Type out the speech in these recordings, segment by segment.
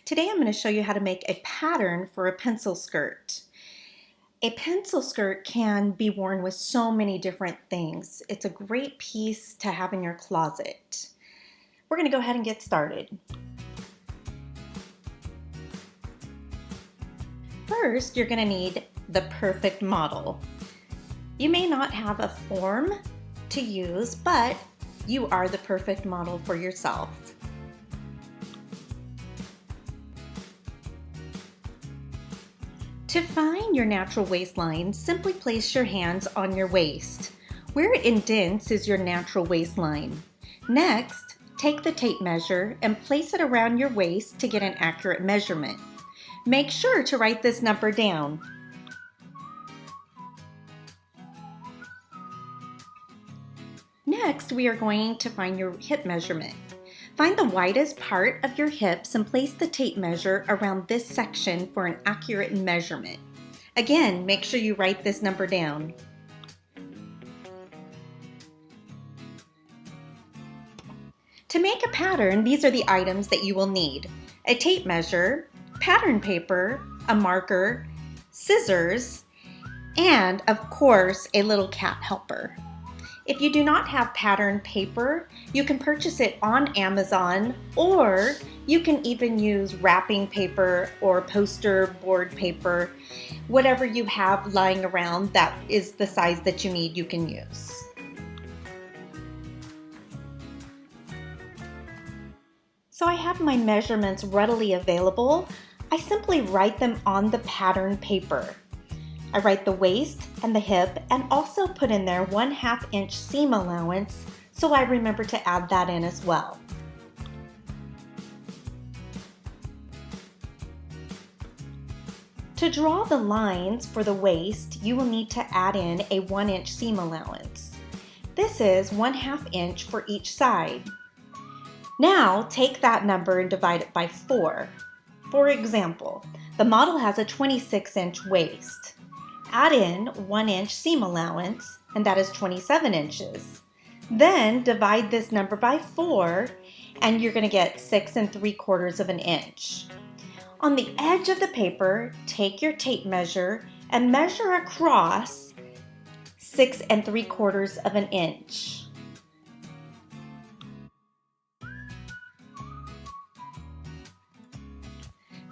Today I'm going to show you how to make a pattern for a pencil skirt. A pencil skirt can be worn with so many different things. It's a great piece to have in your closet. We're going to go ahead and get started. First, you're going to need the perfect model. You may not have a form to use, but you are the perfect model for yourself. To find your natural waistline, simply place your hands on your waist. Where it indents is your natural waistline. Next, take the tape measure and place it around your waist to get an accurate measurement. Make sure to write this number down. Next, we are going to find your hip measurement. Find the widest part of your hips and place the tape measure around this section for an accurate measurement. Again, make sure you write this number down. To make a pattern, these are the items that you will need: a tape measure, pattern paper, a marker, scissors, and of course, a little cat helper. If you do not have pattern paper, you can purchase it on Amazon, or you can even use wrapping paper or poster board paper. Whatever you have lying around that is the size that you need, you can use. So I have my measurements readily available. I simply write them on the pattern paper. I write the waist and the hip and also put in there 1/2 inch seam allowance, so I remember to add that in as well. To draw the lines for the waist, you will need to add in a 1 inch seam allowance. This is 1/2 inch for each side. Now take that number and divide it by 4. For example, the model has a 26 inch waist. Add in 1 inch seam allowance, and that is 27 inches. Then divide this number by 4, and you're going to get 6 3/4 of an inch. On the edge of the paper, take your tape measure and measure across 6 3/4 of an inch.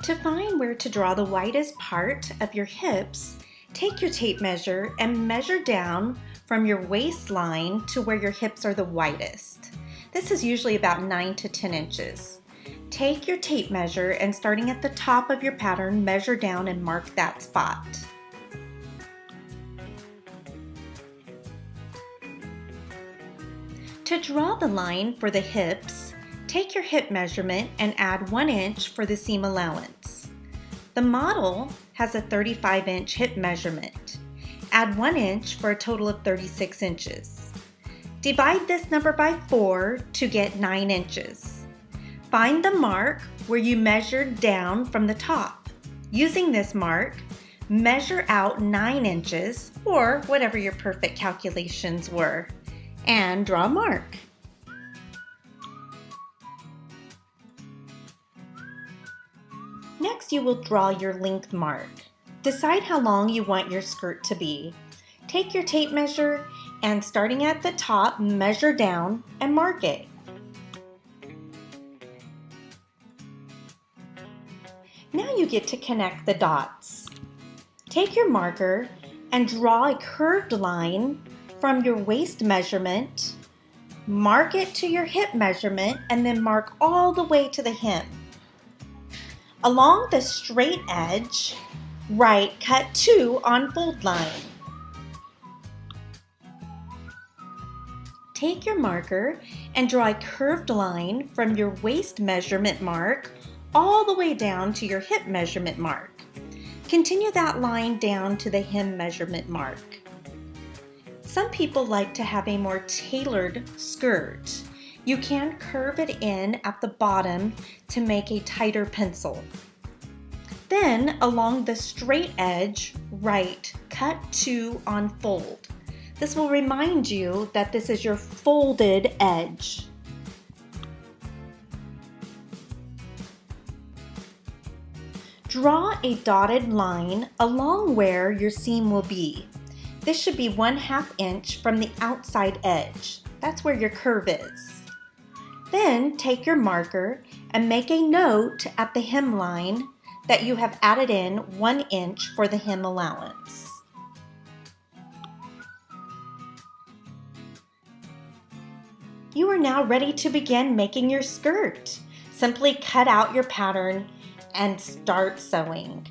To find where to draw the widest part of your hips, take your tape measure and measure down from your waistline to where your hips are the widest. This is usually about 9 to 10 inches. Take your tape measure and starting at the top of your pattern, measure down and mark that spot. To draw the line for the hips, take your hip measurement and add 1 inch for the seam allowance. The model has a 35 inch hip measurement. Add 1 inch for a total of 36 inches. Divide this number by 4 to get 9 inches. Find the mark where you measured down from the top. Using this mark, measure out 9 inches, or whatever your perfect calculations were, and draw a mark. Next, you will draw your length mark. Decide how long you want your skirt to be. Take your tape measure and starting at the top, measure down and mark it. Now you get to connect the dots. Take your marker and draw a curved line from your waist measurement, mark it to your hip measurement, and then mark all the way to the hem. Along the straight edge, write cut 2 on fold line. Take your marker and draw a curved line from your waist measurement mark all the way down to your hip measurement mark. Continue that line down to the hem measurement mark. Some people like to have a more tailored skirt. You can curve it in at the bottom to make a tighter pencil. Then, along the straight edge, write cut 2 on fold. This will remind you that this is your folded edge. Draw a dotted line along where your seam will be. This should be 1/2 inch from the outside edge. That's where your curve is. Then take your marker and make a note at the hemline that you have added in 1 inch for the hem allowance. You are now ready to begin making your skirt. Simply cut out your pattern and start sewing.